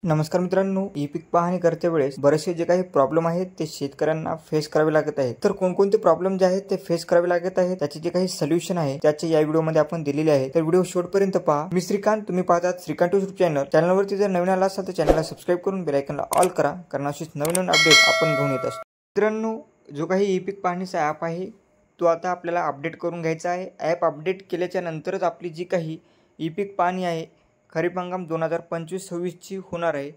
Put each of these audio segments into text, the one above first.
नमस्कार मित्रांनो, ई पीक पाहणी करते वेळेस बरेचसे जे काही प्रॉब्लेम आहेत ते शेतकऱ्यांना फेस करावे लागत आहेत। तर कोणकोणते प्रॉब्लेम जे आहेत ते फेस करावे लागत आहेत त्याचे जे काही सोल्युशन आहे त्याचे या व्हिडिओ मध्ये आपण दिलेले आहे। तर व्हिडिओ शेवटपर्यंत पहा। मी श्रीकांत, तुम्ही पाहतात श्रीकांत YouTube चॅनलवरती जर नवीन आला असाल तर चॅनलला सबस्क्राइब करून बेल आयकॉनला ऑल करा, कारण अशीच नवीन अपडेट आपण घेऊन येत असतो। मित्रांनो, जो काही ई पीक पाहणीचा ॲप आहे तो आता आपल्याला अपडेट करून घ्यायचा आहे। ॲप अपडेट केल्याच्या नंतरच आपली जी काही ई पीक पाहणी आहे खरीप हंगाम 2025-26 ची होणार आहे।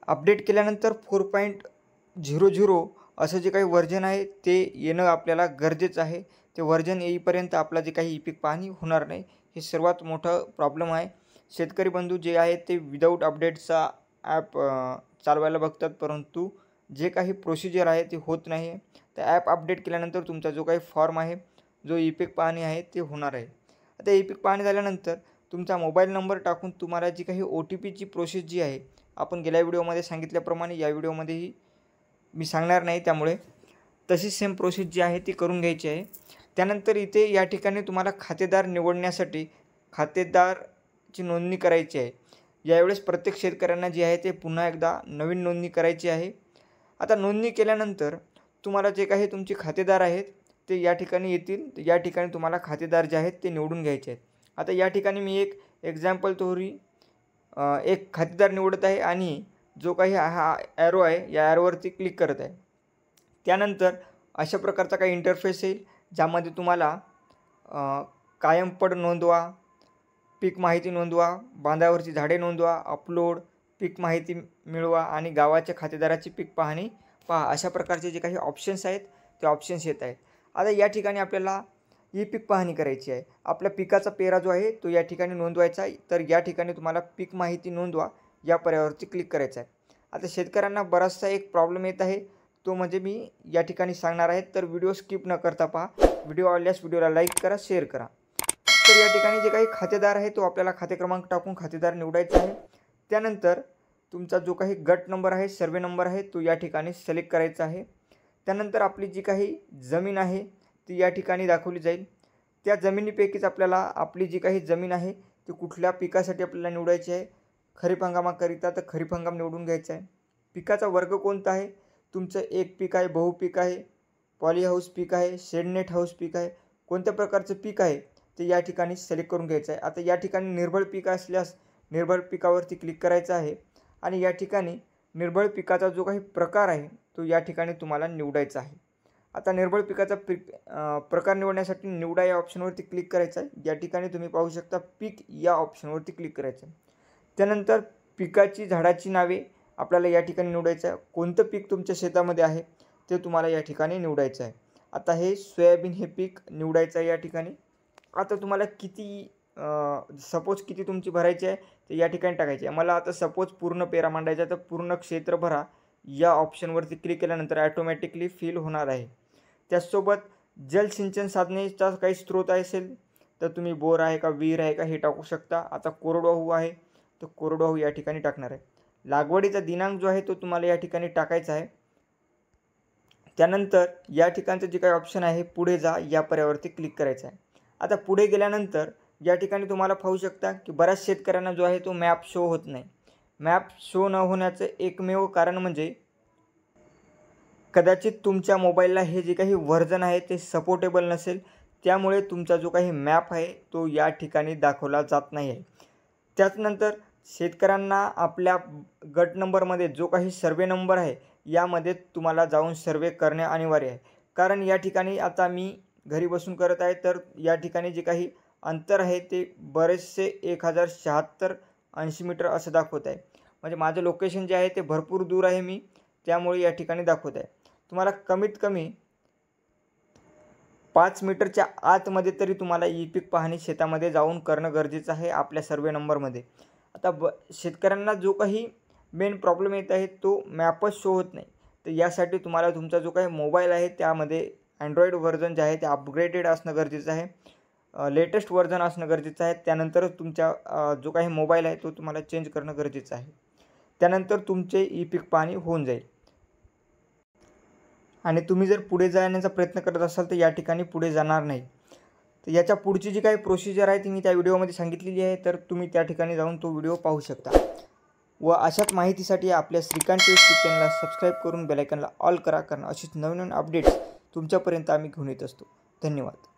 अपडेट केल्यानंतर 4.00 असं जे काही वर्जन आहे ते येणं आपल्याला गरजेचं आहे। ते वर्जन येईपर्यंत आपला जे काही ई पीक पाहणी होणार नाही, हे सर्वात मोठा प्रॉब्लेम आहे। शेतकरी बंधू जे आहेत ते विदाऊट अपडेटचा ॲप चालवायला बघतात, परंतु जे काही प्रोसिजर आहे ते होत नाही। तर ॲप अपडेट केल्यानंतर तुमचा जो काही फॉर्म आहे, जो ई पीक पाहणी आहे ते होणार आहे। आता ई पीक पाहणी झाल्यानंतर तुमचा मोबाईल नंबर टाकून तुम्हाला जी काही OTPची प्रोसेस जी आहे, आपण गेल्या व्हिडिओमध्ये सांगितल्याप्रमाणे या व्हिडिओमध्येही मी सांगणार नाही, त्यामुळे तशीच सेम प्रोसेस जी आहे ती करून घ्यायची आहे। त्यानंतर इथे या ठिकाणी तुम्हाला खातेदार निवडण्यासाठी खातेदारची नोंदणी करायची आहे। यावेळेस प्रत्येक शेतकऱ्यांना जी आहे ते पुन्हा एकदा नवीन नोंदणी करायची आहे। आता नोंदणी केल्यानंतर तुम्हाला जे काही तुमचे खातेदार आहेत ते या ठिकाणी येतील। या ठिकाणी तुम्हाला खातेदार जे आहेत ते निवडून घ्यायचे आहेत। आता या ठिकाणी मी एक एक्झाम्पल तोरी एक खातेदार निवडत आहे आणि जो काही हा ॲरो आहे या ॲरोवरती क्लिक करत आहे। त्यानंतर अशा प्रकारचा काही इंटरफेस येईल, ज्यामध्ये तुम्हाला कायम पड नोंदवा, पीक माहिती नोंदवा, बांधावरची झाडे नोंदवा, अपलोड, पीक माहिती मिळवा आणि गावाच्या खातेदाराची पीक पाहणी पहा, अशा प्रकारचे जे काही ऑप्शन्स आहेत ते ऑप्शन्स येत आहेत। आता या ठिकाणी आपल्याला ई पीक पाहणी करायची आहे। आपल्या पिकाचा पेरा जो आहे तो या ठिकाणी नोंदवायचा आहे। तर या ठिकाणी तुम्हाला पीक माहिती नोंदवा या पर्यायावरती क्लिक करायचं आहे। आता शेतकऱ्यांना बराचसा एक प्रॉब्लेम येत आहे, तो म्हणजे मी या ठिकाणी सांगणार आहे, तर व्हिडिओ स्किप न करता पहा। व्हिडिओ आवडल्यास व्हिडिओला लाईक करा, शेअर करा। तर या ठिकाणी जे काही खातेदार आहे तो आपल्याला खाते क्रमांक टाकून खातेदार निवडायचा आहे। त्यानंतर तुमचा जो काही गट नंबर आहे, सर्वे नंबर आहे, तो या ठिकाणी सिलेक्ट करायचा आहे। त्यानंतर आपली जी काही जमीन आहे ती या ठिकाणी दाखवली जाईल। त्या जमिनीपैकीच आपल्याला आपली जी काही जमीन आहे ती कुठल्या पिकासाठी आपल्याला निवडायची आहे। खरीप हंगामाकरिता तर खरीप हंगाम निवडून घ्यायचा आहे। पिकाचा वर्ग कोणता आहे, तुमचं एक पीक आहे, बहुपीक आहे, पॉली हाऊस पीक आहे, शेडनेट हाऊस पीक आहे, कोणत्या प्रकारचं पीक आहे ते या ठिकाणी सिलेक्ट करून घ्यायचं आहे। आता या ठिकाणी निर्भळ पीक असल्यास निर्भळ पिकावरती क्लिक करायचं आहे आणि या ठिकाणी निर्भळ पिकाचा जो काही प्रकार आहे तो या ठिकाणी तुम्हाला निवडायचा आहे। आता निर्भळ पिकाचा प्रकार निवडण्यासाठी निवडा या ऑप्शनवरती क्लिक करायचं आहे। या ठिकाणी तुम्ही पाहू शकता पीक या ऑप्शनवरती क्लिक करायचं आहे। त्यानंतर पिकाची झाडाची नावे आपल्याला या ठिकाणी निवडायचं आहे। कोणतं पीक तुमच्या शेतामध्ये आहे ते तुम्हाला या ठिकाणी निवडायचं आहे। आता हे सोयाबीन हे पीक निवडायचं आहे या ठिकाणी। आता तुम्हाला किती सपोज किती तुमची भरायची आहे ते या ठिकाणी टाकायचे आहे। मला आता सपोज पूर्ण पेरा मांडायचा, तर पूर्ण क्षेत्र भरा या ऑप्शनवरती क्लिक केल्यानंतर ॲटोमॅटिकली फिल होणार आहे। त्याचसोबत जलसिंचन साधनेचा काही स्रोत असेल तर तुम्ही बोर आहे का, विहीर आहे का हे टाकू शकता। आता कोरडवाहू आहे तर कोरडवाहू या ठिकाणी टाकणार आहे। लागवडीचा दिनांक जो आहे तो तुम्हाला या ठिकाणी टाकायचा आहे। त्यानंतर या ठिकाणचं जे काही ऑप्शन आहे पुढे जा या पर्यायावरती क्लिक करायचं आहे। आता पुढे गेल्यानंतर या ठिकाणी तुम्हाला पाहू शकता की बऱ्याच शेतकऱ्यांना जो आहे तो मॅप शो होत नाही। मॅप शो न होण्याचं एकमेव कारण म्हणजे कदाचित तुमच्या मोबाईलला हे जे काही वर्जन आहे ते सपोर्टेबल नसेल, त्यामुळे तुमचा जो काही मॅप आहे तो या ठिकाणी दाखवला जात नाही आहे। त्यानंतर शेतकऱ्यांना आपल्या गट नंबरमध्ये जो काही सर्वे नंबर आहे यामध्ये तुम्हाला जाऊन सर्वे करणे अनिवार्य आहे, कारण या ठिकाणी आता मी घरी बसून करत आहे, तर या ठिकाणी जे काही अंतर आहे ते बरेचसे 1076-80 मीटर असं दाखवत आहे। म्हणजे माझं लोकेशन जे आहे ते भरपूर दूर आहे मी, त्यामुळे या ठिकाणी दाखवत आहे। तुम्हाला कमीत कमी 5 मीटरच्या आतमध्ये तरी तुम्हाला ई पीक पाहणी शेतामध्ये जाऊन करणं गरजेचं आहे आपल्या सर्वे नंबरमध्ये। आता शेतकऱ्यांना जो काही मेन प्रॉब्लेम येत आहे तो मॅपच शो होत नाही, तर यासाठी तुम्हाला तुमचा जो काही मोबाईल आहे त्यामध्ये अँड्रॉईड व्हर्जन जे आहे ते अपग्रेडेड असणं गरजेचं आहे, लेटेस्ट व्हर्जन असणं गरजेचं आहे। त्यानंतरच तुमच्या जो काही मोबाईल आहे तो तुम्हाला चेंज करणं गरजेचं आहे। त्यानंतर तुमचे ई पीक पाहणी होऊन जाईल आणि तुम्ही जर पुढे जाण्याचा प्रयत्न करत असाल तर या ठिकाणी पुढे जाणार नाही। तर याच्या पुढची जी काही प्रोसिजर आहे ती मी त्या व्हिडिओमध्ये सांगितलेली आहे, तर तुम्ही त्या ठिकाणी जाऊन तो व्हिडिओ पाहू शकता। व अशाच माहितीसाठी आपल्या श्रीकांत यूट्यूब चॅनलला सबस्क्राईब करून बेल आयकॉनला ऑल करा, कारण अशीच नवीन अपडेट्स तुमच्यापर्यंत आम्ही घेऊन येत असतो. धन्यवाद.